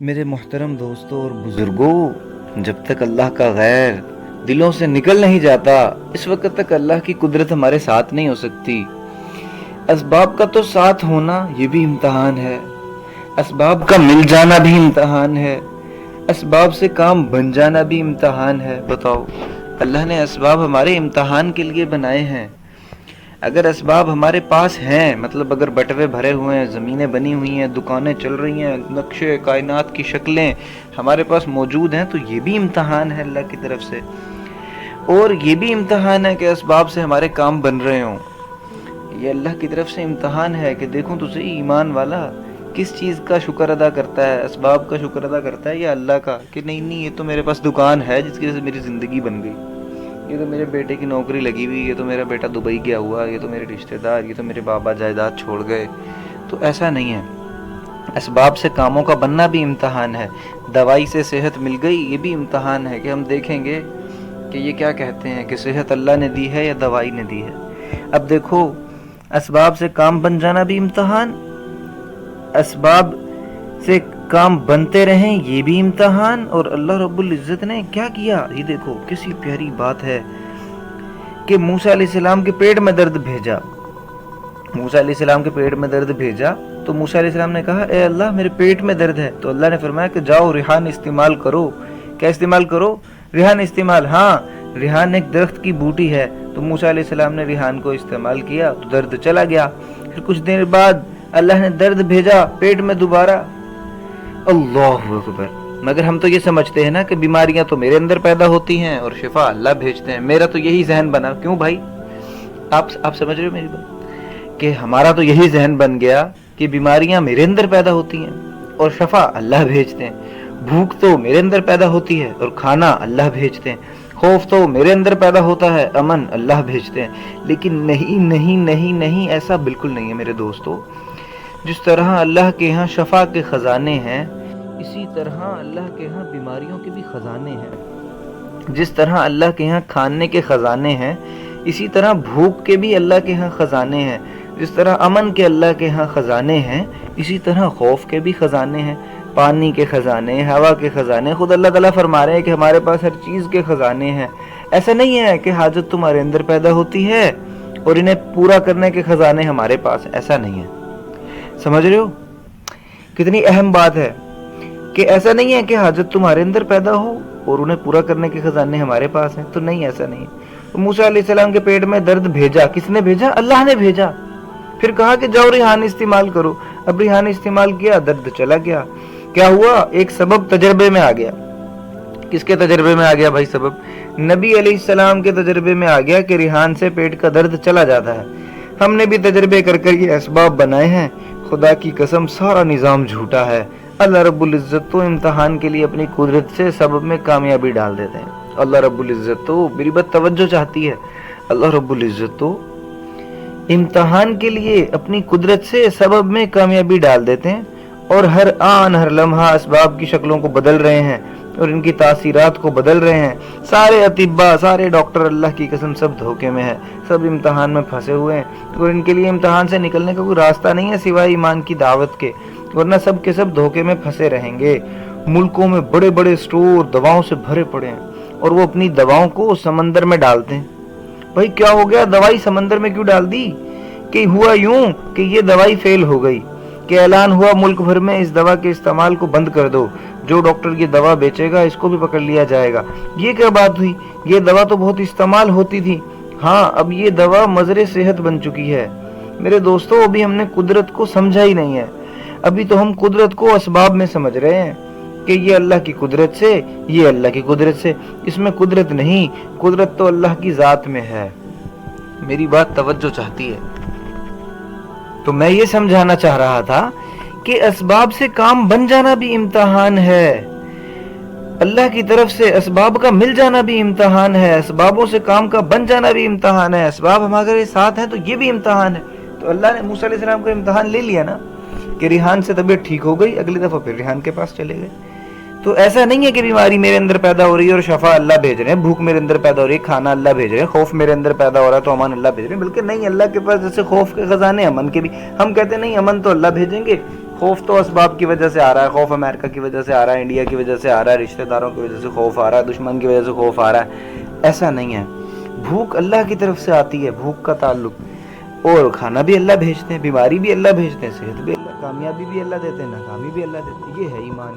میرے محترم دوستوں اور بزرگوں، جب تک اللہ کا غیر دلوں سے نکل نہیں جاتا اس وقت تک اللہ کی قدرت ہمارے ساتھ نہیں ہو سکتی۔ اسباب کا تو ساتھ ہونا یہ بھی امتحان ہے، اسباب کا مل جانا بھی امتحان ہے، اسباب سے کام بن جانا بھی امتحان ہے۔ بتاؤ، اللہ نے اسباب ہمارے امتحان کے لیے بنائے ہیں۔ اگر اسباب ہمارے پاس ہیں، مطلب اگر بٹوے بھرے ہوئے ہیں، زمینیں بنی ہوئی ہیں، دکانیں چل رہی ہیں، نقشے کائنات کی شکلیں ہمارے پاس موجود ہیں، تو یہ بھی امتحان ہے اللہ کی طرف سے۔ اور یہ بھی امتحان ہے کہ اسباب سے ہمارے کام بن رہے ہوں۔ یہ اللہ کی طرف سے امتحان ہے کہ دیکھوں تو صحیح ایمان والا کس چیز کا شکر ادا کرتا ہے، اسباب کا شکر ادا کرتا ہے یا اللہ کا، کہ نہیں یہ تو میرے پاس دکان ہے جس کی وجہ سے میری زندگی بن گئی، یہ تو میرے بیٹے کی نوکری لگی ہوئی، یہ تو میرا بیٹا دبئی گیا ہوا، یہ تو میرے رشتہ دار، یہ تو میرے بابا جائیداد چھوڑ گئے۔ تو ایسا نہیں ہے۔ اسباب سے کاموں کا بننا بھی امتحان ہے۔ دوائی سے صحت مل گئی، یہ بھی امتحان ہے کہ ہم دیکھیں گے کہ یہ کیا کہتے ہیں کہ صحت اللہ نے دی ہے یا دوائی نے دی ہے۔ اب دیکھو، اسباب سے کام بن جانا بھی امتحان، اسباب سے کام بنتے رہیں یہ بھی امتحان۔ اور اللہ رب العزت نے کیا کیا، یہ دیکھو کسی پیاری بات ہے کہ موسیٰ علیہ السلام کے پیٹ میں درد بھیجا۔ موسیٰ علیہ السلام کے پیٹ میں درد بھیجا تو موسیٰ علیہ السلام نے کہا اے اللہ میرے پیٹ میں درد ہے، تو اللہ نے فرمایا کہ جاؤ ریحان استعمال کرو۔ کیا استعمال کرو؟ ریحان استعمال۔ ہاں، ریحان ایک درخت کی بوٹی ہے، تو موسیٰ علیہ السلام نے ریحان کو استعمال کیا تو درد چلا گیا۔ پھر کچھ دیر بعد اللہ نے درد بھیجا پیٹ میں دوبارہ۔ اللہ اکبر! مگر ہم تو یہ سمجھتے ہیں نا کہ بیماریاں تو میرے اندر پیدا ہوتی ہیں اور شفا اللہ بھیجتے ہیں۔ میرا تو یہی ذہن بنا، کیوں بھائی؟ آپ سمجھ رہے ہو میری بات؟ کہ ہمارا تو یہی ذہن بن گیا کہ بیماریاں میرے اندر پیدا ہوتی ہیں اور شفا اللہ بھیجتے ہیں۔ بھوک تو میرے اندر پیدا ہوتی ہے اور کھانا اللہ بھیجتے ہیں۔ خوف تو میرے اندر پیدا ہوتا ہے، امن اللہ بھیجتے ہیں۔ لیکن نہیں نہیں نہیں نہیں، ایسا بالکل نہیں ہے میرے دوستو۔ جس طرح اللہ کے ہاں شفا کے خزانے ہیں، اسی طرح اللہ کے ہاں بیماریوں کے بھی خزانے ہیں۔ جس طرح اللہ کے ہاں کھانے کے خزانے ہیں، اسی طرح بھوک کے بھی اللہ کے ہاں خزانے ہیں۔ جس طرح امن کے اللہ کے ہاں خزانے ہیں، اسی طرح خوف کے بھی خزانے ہیں، پانی کے خزانے، ہوا کے خزانے۔ خود اللہ تعالیٰ فرما رہے ہیں کہ ہمارے پاس ہر چیز کے خزانے ہیں۔ ایسا نہیں ہے کہ حاجت تمہارے اندر پیدا ہوتی ہے اور انہیں پورا کرنے کے خزانے ہمارے پاس ہیں، ایسا نہیں ہے۔ سمجھ رہے ہو کتنی اہم بات ہے کہ ایسا نہیں ہے کہ حاجت تمہارے اندر پیدا ہو اور انہیں پورا کرنے کے خزانے ہمارے پاس ہیں، تو نہیں، ایسا نہیں ہے۔ موسیٰ علیہ السلام کے پیٹ میں درد بھیجا، کس نے بھیجا؟ اللہ نے بھیجا۔ پھر کہا کہ جاؤ ریحان استعمال کرو۔ اب ریحان استعمال کیا، درد چلا گیا۔ کیا ہوا؟ ایک سبب تجربے میں آ گیا۔ کس کے تجربے میں آ گیا بھائی سبب؟ نبی علیہ السلام کے تجربے میں آ گیا کہ ریحان سے پیٹ کا درد چلا جاتا ہے۔ ہم نے بھی تجربے کر کر یہ اسباب بنائے ہیں، خدا کی قسم سارا نظام جھوٹا ہے۔ اللہ رب العزت تو امتحان کے لیے اپنی قدرت سے سبب میں کامیابی ڈال دیتے ہیں۔ اللہ رب العزت تو، میری بات توجہ چاہتی ہے، اللہ رب العزت تو امتحان کے لیے اپنی قدرت سے سبب میں کامیابی ڈال دیتے ہیں، اور ہر آن ہر لمحہ اسباب کی شکلوں کو بدل رہے ہیں اور ان کی تاثیرات کو بدل رہے ہیں۔ سارے اطباء، سارے ڈاکٹر اللہ کی قسم سب دھوکے میں ہیں، سب امتحان میں پھنسے ہوئے ہیں، اور ان کے لیے امتحان سے نکلنے کا کوئی راستہ نہیں ہے سوائے ایمان کی دعوت کے، ورنہ سب کے سب دھوکے میں پھنسے رہیں گے۔ ملکوں میں بڑے بڑے سٹور دواؤں سے بھرے پڑے ہیں اور وہ اپنی دواؤں کو سمندر میں ڈالتے ہیں۔ بھائی کیا ہو گیا؟ دوائی سمندر میں کیوں ڈال دی؟ کہ ہوا یوں کہ یہ دوائی فیل ہو گئی، کہ اعلان ہوا ملک بھر میں اس دوا کے استعمال کو بند کر دو، جو ڈاکٹر یہ دوا بیچے گا اس کو بھی پکڑ لیا جائے گا۔ یہ کیا بات ہوئی؟ یہ دوا تو بہت استعمال ہوتی تھی، ہاں اب یہ دوا مضر صحت بن چکی ہے۔ میرے دوستو، ابھی ہم نے قدرت کو سمجھا ہی نہیں ہے، ابھی تو ہم قدرت کو اسباب میں سمجھ رہے ہیں کہ یہ اللہ کی قدرت سے، یہ اللہ کی قدرت سے۔ اس میں قدرت نہیں، قدرت تو اللہ کی ذات میں ہے۔ میری بات توجہ چاہتی ہے؟ تو میں یہ سمجھانا چاہ رہا تھا کہ اسباب سے کام بن جانا بھی امتحان ہے، اللہ کی طرف سے اسباب کا مل جانا بھی امتحان ہے، اسبابوں سے کام کا بن جانا بھی امتحان ہے، اسباب ہمارے ساتھ ہیں تو یہ بھی امتحان ہے۔ تو اللہ نے موسیٰ علیہ السلام کا امتحان لے لیا نا، کہ ریحان سے طبیعت ٹھیک ہو گئی، اگلی دفعہ پھر ریحان کے پاس چلے گئے۔ تو ایسا نہیں ہے کہ بیماری میرے اندر پیدا ہو رہی ہے اور شفا اللہ بھیج رہے ہیں، بھوک میرے اندر پیدا ہو رہی ہے، کھانا اللہ بھیج رہے ہیں، خوف میرے اندر پیدا ہو رہا ہے تو امن اللہ بھیج رہے ہیں، بلکہ نہیں، اللہ کے پاس جیسے خوف کے خزانے امن کے بھی، ہم کہتے ہیں نہیں امن تو اللہ بھیجیں گے، خوف تو اسباب کی وجہ سے آ رہا ہے، خوف امریکہ کی وجہ سے آ رہا ہے، انڈیا کی وجہ سے آ رہا ہے، رشتہ داروں کی وجہ سے خوف آ رہا ہے، دشمن کی وجہ سے خوف آ رہا ہے، ایسا نہیں ہے. بھوک اللہ کی طرف سے آتی ہے، بھوک کا تعلق، اور کھانا بھی اللہ بھیجتے ہیں، بیماری بھی اللہ بھیجتے ہیں، صحت بھی اللہ، کامیابی بھی اللہ دیتے ہیں، ناکامی بھی اللہ دیتے ہیں. یہ ہے ایمان.